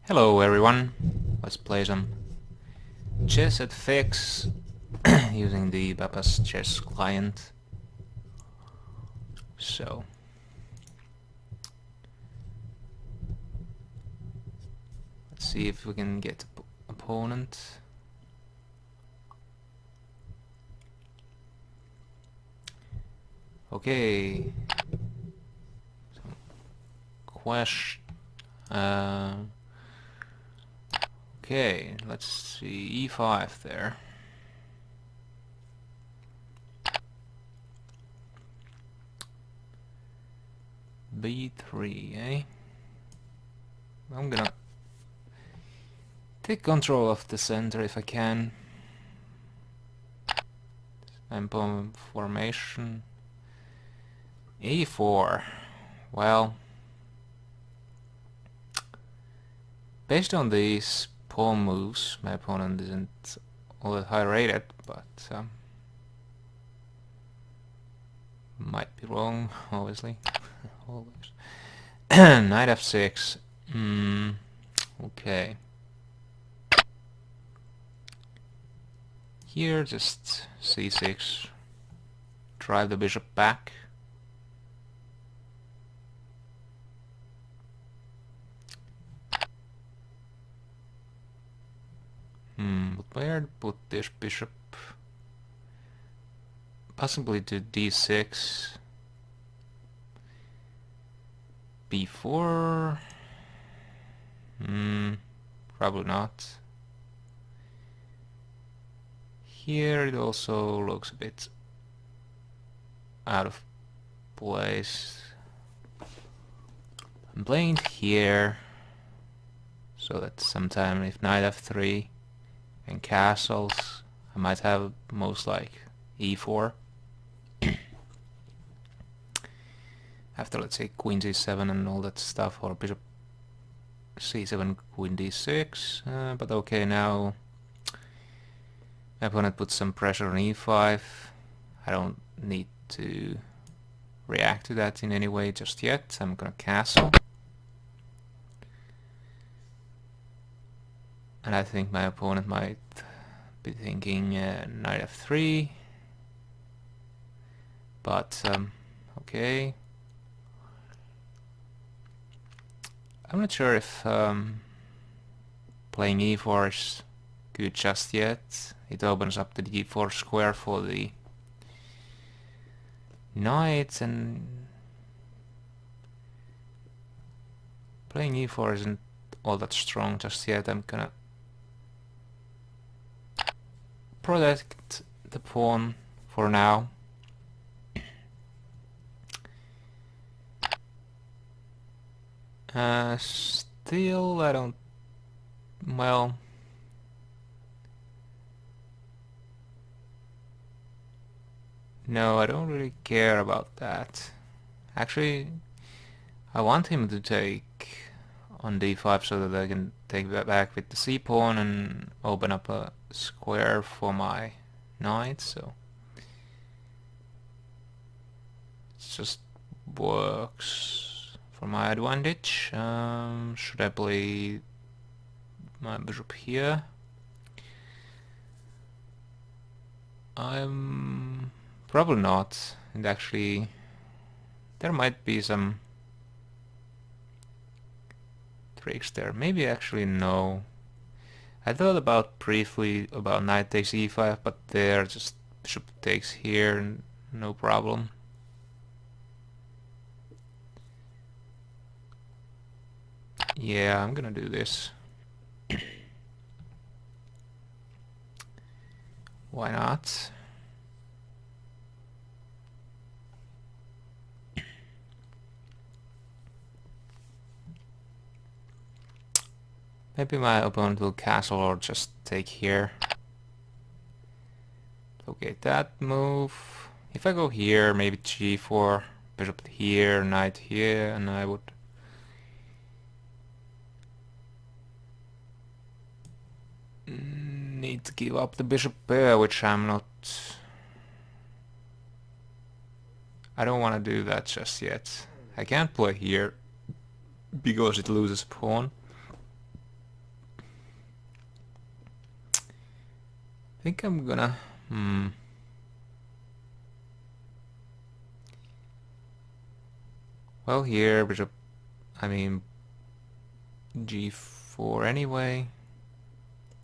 Hello everyone, let's play some chess at fix using the Papa's chess client. So let's see if we can get opponent. Okay, some question. Okay, let's see, e5 there. b3, eh? I'm gonna take control of the center if I can. And pawn formation. e4. Well, based on these pawn moves, my opponent isn't all that high rated, but might be wrong, obviously. Always. Knight f6. Okay. Here, just c6. Drive the bishop back. But where to put this bishop? Possibly to d6. b4. Probably not. Here it also looks a bit out of place. I'm playing it here so that sometime if knight f3 and castles, I might have most like e4. After, let's say, queen c7 and all that stuff, or bishop c7, queen d6. But okay, now my opponent puts some pressure on e5. I don't need to react to that in any way just yet. I'm gonna castle. And I think my opponent might be thinking knight f3. But, okay. I'm not sure if playing e4 is good just yet. It opens up the d4 square for the knight, and playing e4 isn't all that strong just yet. I'm gonna protect the pawn for now. Still, I don't... well... no, I don't really care about that. Actually, I want him to take on d5 so that I can take that back with the c-pawn and open up a square for my knight, so... it just works for my advantage. Should I play my bishop here? I'm probably not. And actually, there might be some tricks there. Maybe actually no. I thought about briefly about knight takes e5, but there just bishop takes here, no problem. Yeah, I'm gonna do this. Why not? Maybe my opponent will castle or just take here. Okay, that move. If I go here, maybe g4, bishop here, knight here, and I would need to give up the bishop pair, which I'm not... I don't want to do that just yet. I can't play here because it loses pawn. I think I'm gonna... Well, here, bishop... I mean... g4 anyway.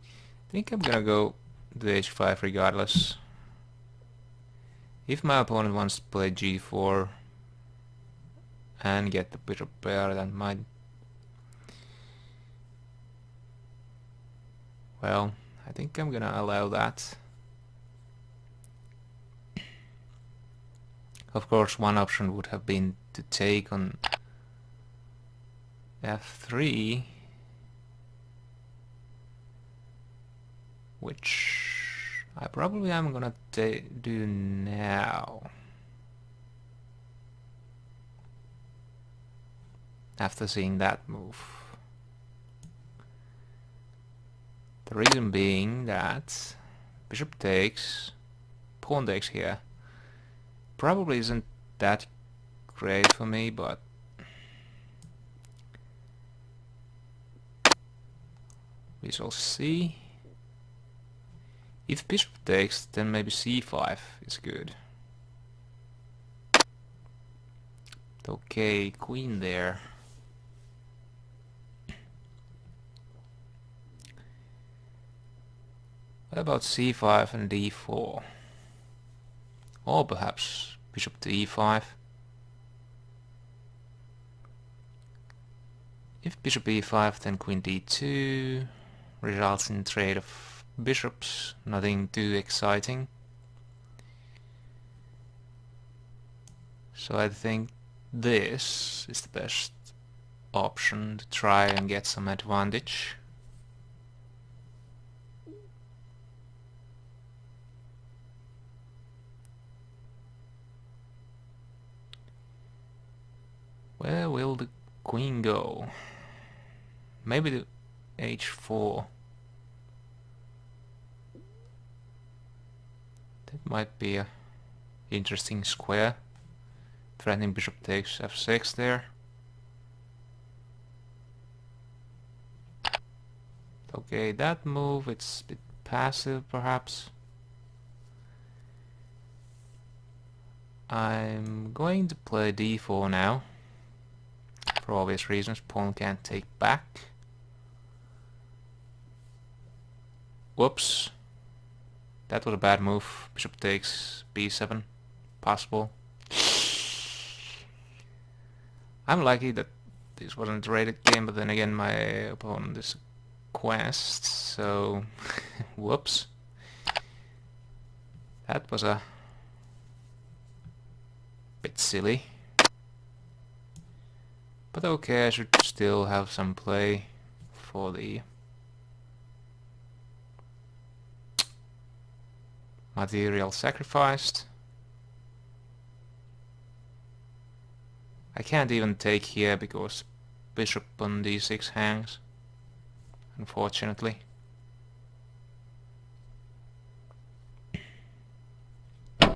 I think I'm gonna go to h5 regardless. If my opponent wants to play g4 and get the bishop pair, that might... Well, I think I'm gonna allow that. Of course, one option would have been to take on f3, which I probably am gonna do now. After seeing that move. The reason being that bishop takes, pawn takes here. Probably isn't that great for me, but we shall see. If bishop takes, then maybe c5 is good. Okay, queen there. What about c5 and d4? Or perhaps bishop to e5. If bishop e5, then queen d2 results in trade of bishops, nothing too exciting. So I think this is the best option to try and get some advantage. Where will the queen go? Maybe the h4. That might be a interesting square. Threatening bishop takes f6 there. Okay, that move, it's a bit passive perhaps. I'm going to play d4 now. For obvious reasons, pawn can't take back. Whoops. That was a bad move. Bishop takes b7. Possible. I'm lucky that this wasn't a rated game, but then again my opponent is a quest, so whoops. That was a bit silly. But okay, I should still have some play for the material sacrificed. I can't even take here because bishop on d6 hangs, unfortunately. And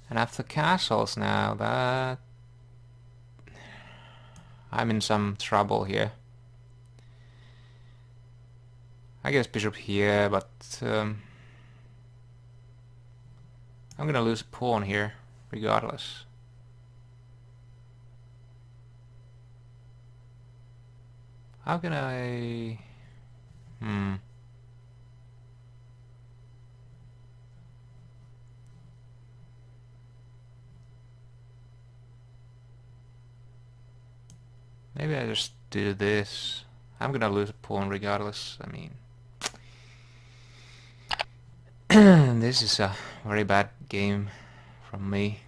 after castles now, that I'm in some trouble here. I guess bishop here, but I'm gonna lose a pawn here, regardless. How can I... Maybe I just do this. I'm gonna lose a pawn regardless. I mean... This is a very bad game from me.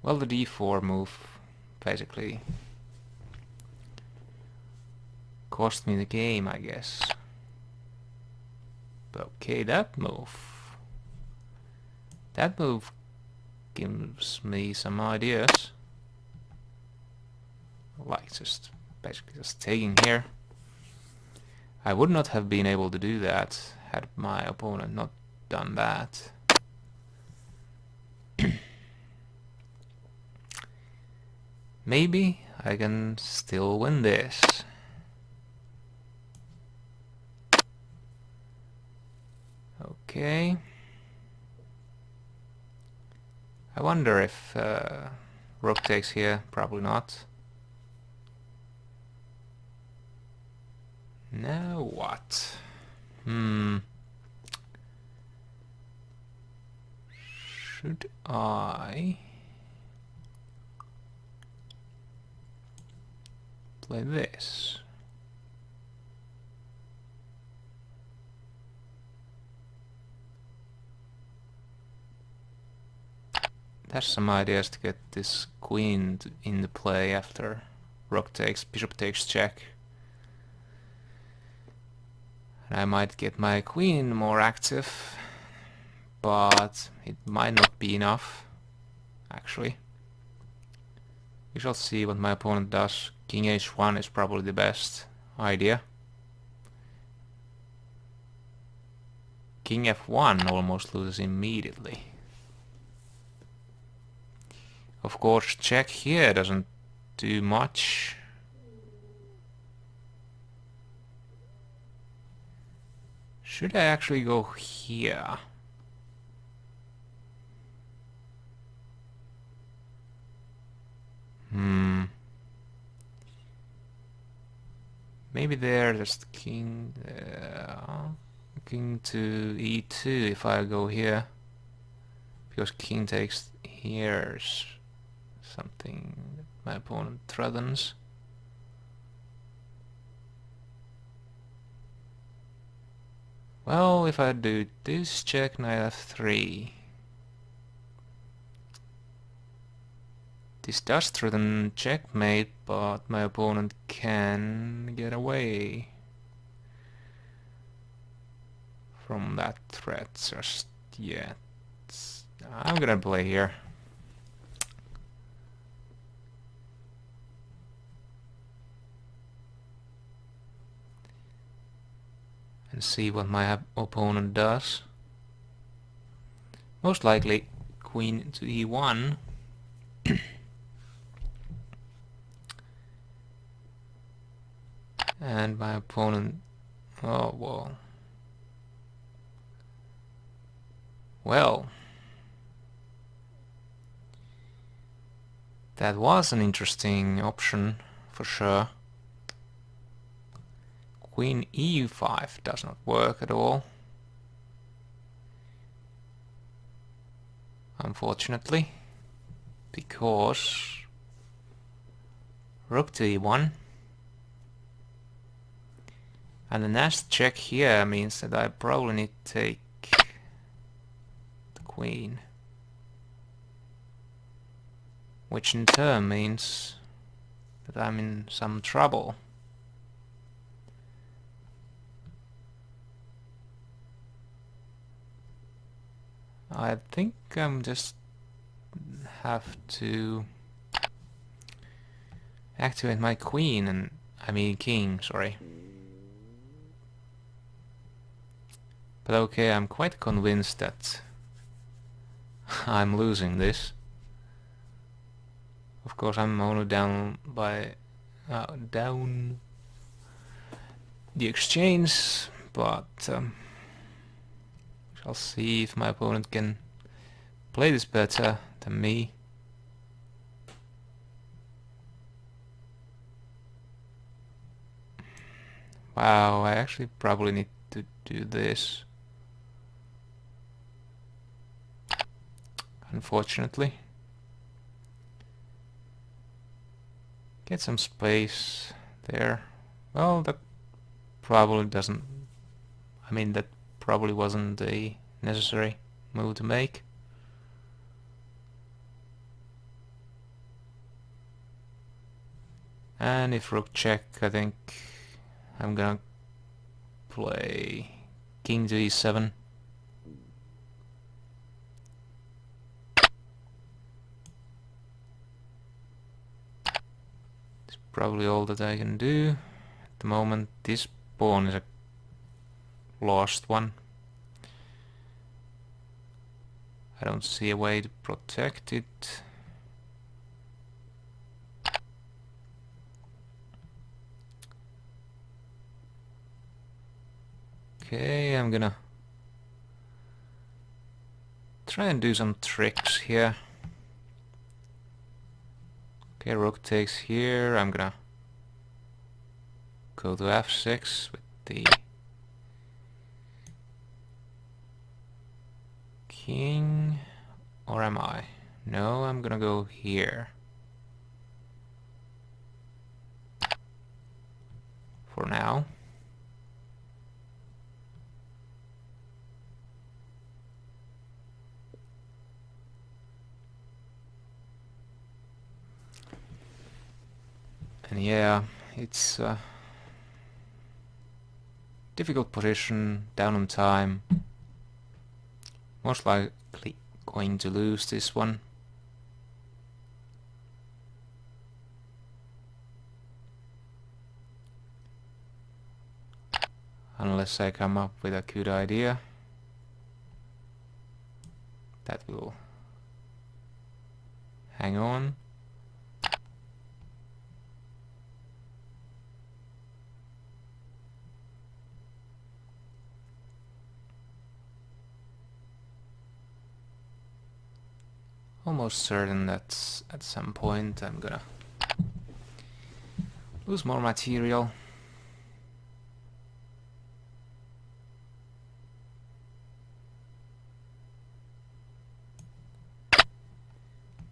Well, the d4 move basically cost me the game, I guess. But okay, that move gives me some ideas. Like just basically just taking here. I would not have been able to do that had my opponent not done that. Maybe I can still win this. Okay. I wonder if rook takes here. Probably not. Now what? Should I play this? There's some ideas to get this queen into play after rook takes, bishop takes check. And I might get my queen more active, but it might not be enough, actually. We shall see what my opponent does. King h1 is probably the best idea. King f1 almost loses immediately. Of course, check here doesn't do much. Should I actually go here? Maybe there's the king there. King to e2 if I go here. Because king takes here's something that my opponent threatens. Well, if I do this, check knight f3. This does threaten checkmate, but my opponent can get away from that threat just yet. I'm gonna play here. And see what my opponent does. Most likely queen to e1. And my opponent... oh, well. Well. That was an interesting option, for sure. Queen e5 does not work at all. Unfortunately. Because... rook to e1. And the next check here means that I probably need to take the queen. Which in turn means that I'm in some trouble. I think I'm just have to activate my queen and I mean king, sorry. But okay, I'm quite convinced that I'm losing this. Of course, I'm only down by down the exchange, but shall see if my opponent can play this better than me. Wow, I actually probably need to do this. Unfortunately. Get some space there. Well, that probably doesn't... I mean, that probably wasn't a necessary move to make. And if rook check, I think I'm gonna play king to e7. It's probably all that I can do. At the moment, this pawn is a lost one. I don't see a way to protect it. Okay, I'm gonna try and do some tricks here. Okay, rook takes here. I'm gonna go to f6 with the king. Or am I? No, I'm gonna go here. For now. And yeah, it's a difficult position, down on time. Most likely going to lose this one. Unless I come up with a good idea. That will hang on. Almost certain that at some point I'm gonna lose more material.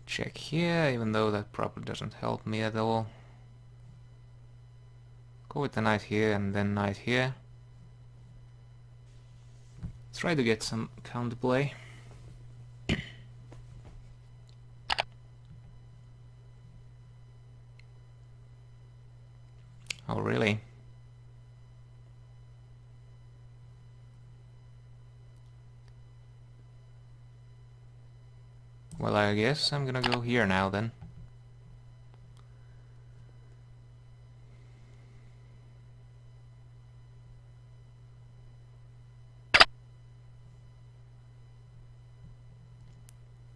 Check here, even though that probably doesn't help me at all. Go with the knight here and then knight here. Try to get some counterplay. Oh, really? Well, I guess I'm gonna go here now then.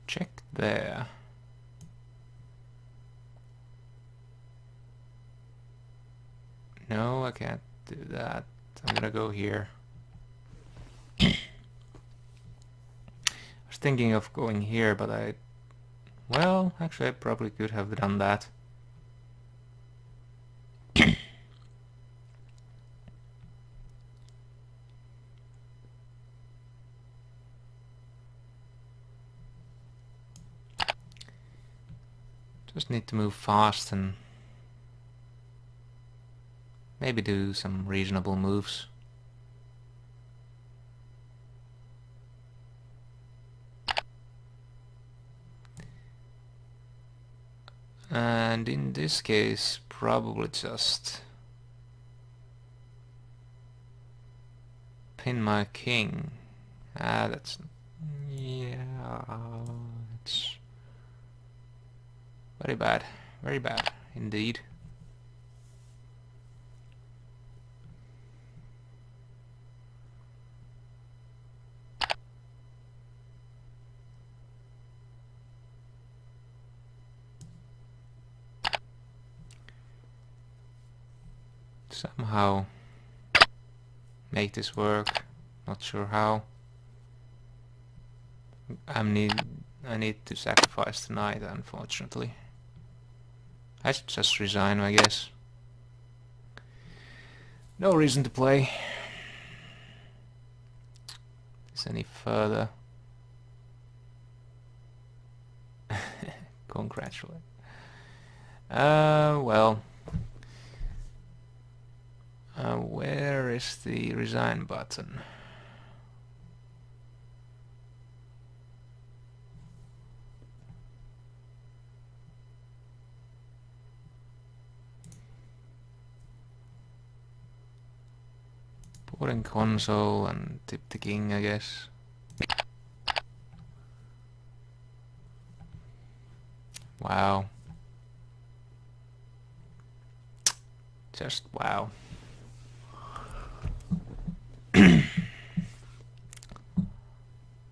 Check there. No, I can't do that. I'm gonna go here. I was thinking of going here, but well, actually I probably could have done that. Just need to move fast and maybe do some reasonable moves. And in this case, probably just pin my king. That's... yeah, it's very bad indeed. Somehow make this work. Not sure how. I need to sacrifice the knight, unfortunately. I should just resign, I guess. No reason to play this any further. Congratulate. Well. Where is the resign button? Put in console and tip the king, I guess. Wow. Just wow.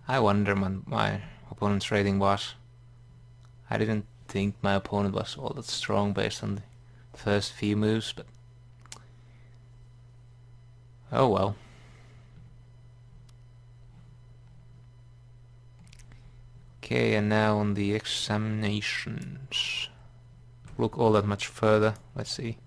I wonder my opponent's rating was. I didn't think my opponent was all that strong based on the first few moves, but oh well. Okay, and now on the examinations. Look all that much further. Let's see.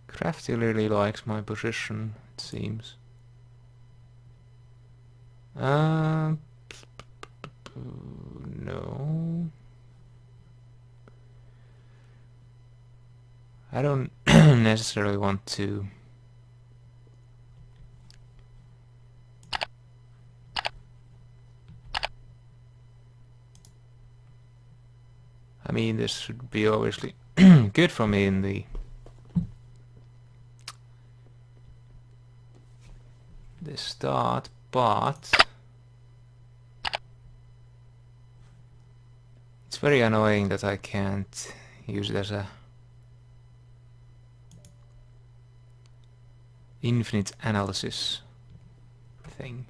Crafty really likes my position, it seems. No. I don't necessarily want to. I mean, this should be obviously good for me in the start, but it's very annoying that I can't use it as a infinite analysis thing.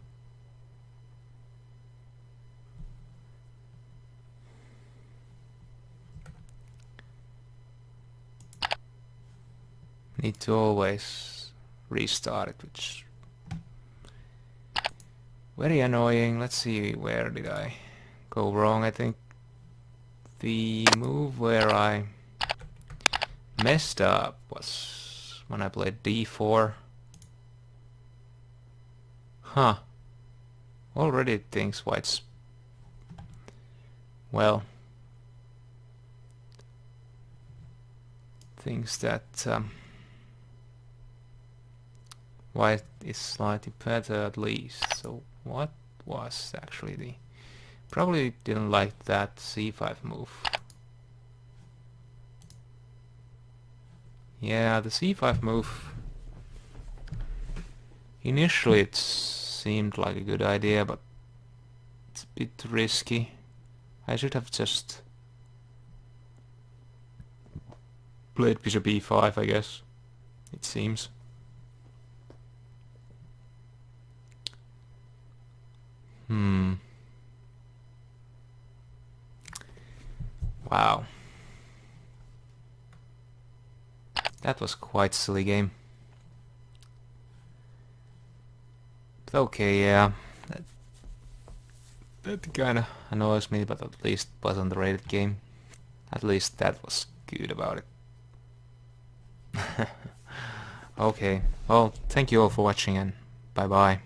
Need to always restart it, which very annoying. Let's see, where did I go wrong? I think the move where I messed up was when I played d4. Huh. Already it thinks white's... well... thinks that white is slightly better at least. So what was actually the... probably didn't like that c5 move. Yeah, the c5 move... initially it seemed like a good idea, but it's a bit risky. I should have just played bishop e5, I guess, it seems. Wow. That was quite a silly game. But okay, yeah. That kinda annoys me, but at least it was an underrated game. At least that was good about it. Okay, well, thank you all for watching and bye bye.